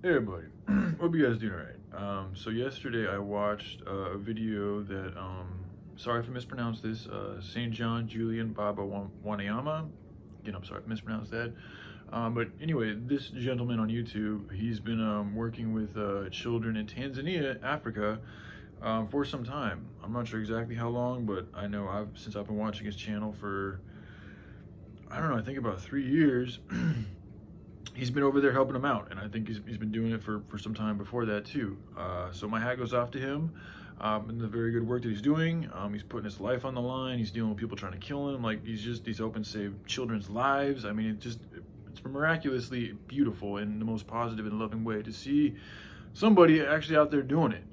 Hey everybody, hope you guys doing alright. So yesterday I watched a video that, sorry if I mispronounced this, St Julien Baba Wanyama. Again, I'm sorry if I mispronounced that. But anyway, this gentleman on YouTube, he's been working with children in Tanzania, Africa, for some time. I'm not sure exactly how long, but I know since I've been watching his channel for, I don't know, I think about 3 years. He's been over there helping them out, and I think he's been doing it for some time before that too. So my hat goes off to him and the very good work that he's doing. He's putting his life on the line. He's dealing with people trying to kill him. Like he's helping save children's lives. I mean, it's miraculously beautiful in the most positive and loving way to see somebody actually out there doing it.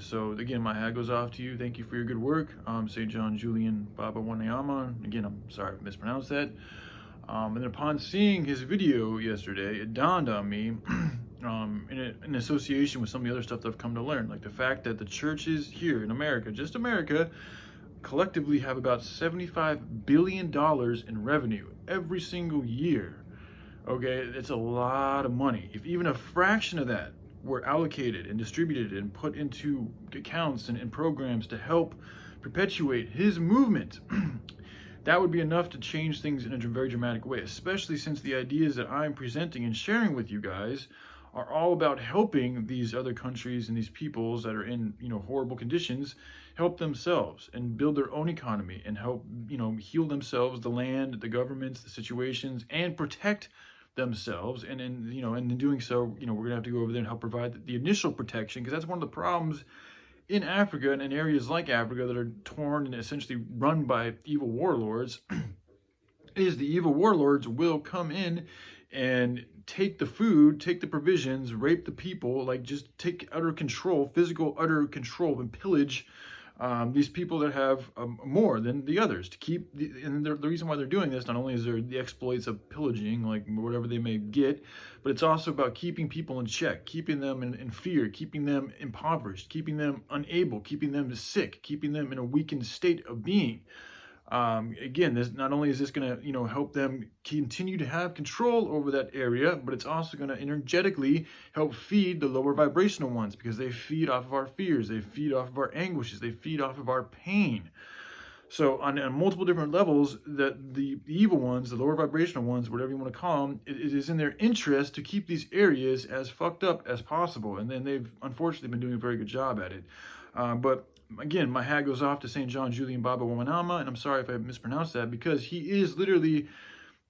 So again, my hat goes off to you. Thank you for your good work. St Julien Baba Wanyama. Again, I'm sorry if I mispronounced that. And then upon seeing his video yesterday, it dawned on me, in association with some of the other stuff that I've come to learn, like the fact that the churches here in America, just America, collectively have about $75 billion in revenue every single year. Okay, it's a lot of money. If even a fraction of that were allocated and distributed and put into accounts and programs to help perpetuate his movement, that would be enough to change things in a very dramatic way, especially since the ideas that I'm presenting and sharing with you guys are all about helping these other countries and these peoples that are in, horrible conditions, help themselves and build their own economy and help, heal themselves, the land, the governments, the situations, and protect themselves. And in doing so, we're gonna have to go over there and help provide the initial protection, because that's one of the problems in Africa and in areas like Africa that are torn and essentially run by evil warlords, is the evil warlords will come in and take the food, take the provisions, rape the people, like just take utter control, physical utter control, and pillage these people that have more than the others to keep. And the reason why they're doing this, not only is there the exploits of pillaging, like whatever they may get, but it's also about keeping people in check, keeping them in fear, keeping them impoverished, keeping them unable, keeping them sick, keeping them in a weakened state of being. Again, this not only is this going to, help them continue to have control over that area, but it's also going to energetically help feed the lower vibrational ones, because they feed off of our fears, they feed off of our anguishes, they feed off of our pain. So on multiple different levels, that the evil ones, the lower vibrational ones, whatever you want to call them, it is in their interest to keep these areas as fucked up as possible. And then they've unfortunately been doing a very good job at it. But again, my hat goes off to St Julien Baba Wanyama, and I'm sorry if I mispronounced that, because he is literally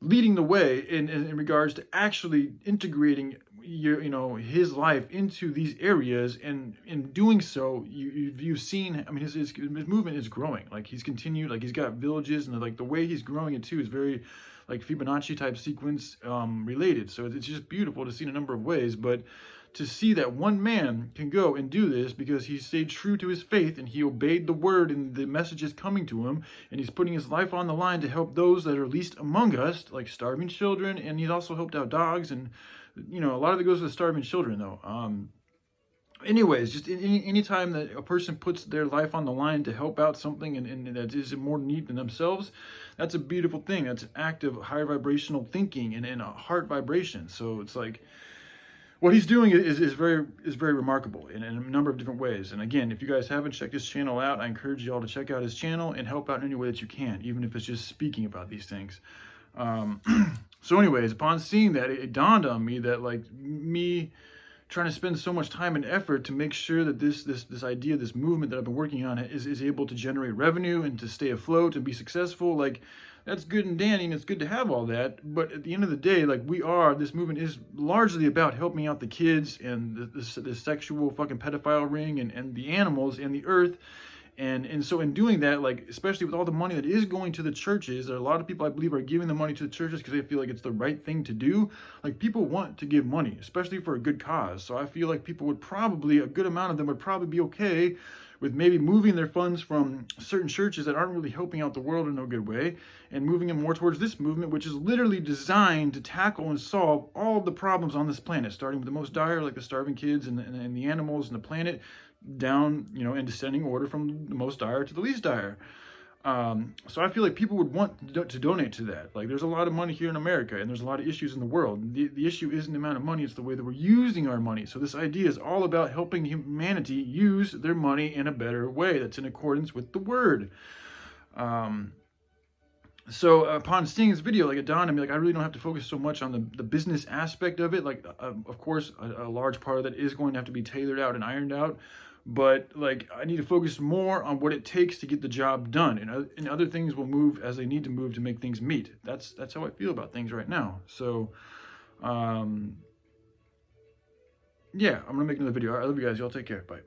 leading the way in regards to actually integrating his life into these areas, and in doing so, you've seen. I mean, his movement is growing. Like he's continued. Like he's got villages, and like the way he's growing it too is very like Fibonacci type sequence related. So it's just beautiful to see in a number of ways, but to see that one man can go and do this because he stayed true to his faith and he obeyed the word and the messages coming to him, and he's putting his life on the line to help those that are least among us, like starving children, and he's also helped out dogs, and a lot of it goes to the starving children though. Anyways, just any time that a person puts their life on the line to help out something and that is in more need than themselves, that's a beautiful thing. That's an act of higher vibrational thinking and a heart vibration. So it's like, what he's doing is very remarkable in a number of different ways. And again, if you guys haven't checked his channel out, I encourage you all to check out his channel and help out in any way that you can, even if it's just speaking about these things. So anyways, upon seeing that, it dawned on me that like me trying to spend so much time and effort to make sure that this idea, this movement that I've been working on is able to generate revenue and to stay afloat and be successful, like that's good and dandy, and it's good to have all that. But at the end of the day, like this movement is largely about helping out the kids and the sexual fucking pedophile ring and the animals and the earth. And so in doing that, like, especially with all the money that is going to the churches, there are a lot of people I believe are giving the money to the churches because they feel like it's the right thing to do. Like people want to give money, especially for a good cause. So I feel like people would probably, a good amount of them would probably be okay with maybe moving their funds from certain churches that aren't really helping out the world in no good way, and moving them more towards this movement, which is literally designed to tackle and solve all of the problems on this planet, starting with the most dire, like the starving kids and the animals and the planet, down, in descending order from the most dire to the least dire. So I feel like people would want to donate to that. Like, there's a lot of money here in America, and there's a lot of issues in the world. The issue isn't the amount of money, it's the way that we're using our money. So this idea is all about helping humanity use their money in a better way that's in accordance with the word. So upon seeing this video, like, it dawned on me, like, I really don't have to focus so much on the business aspect of it. Like, of course, a large part of that is going to have to be tailored out and ironed out. But, like, I need to focus more on what it takes to get the job done, and other things will move as they need to move to make things meet. That's how I feel about things right now. So, yeah, I'm gonna make another video. All right, I love you guys. Y'all take care. Bye.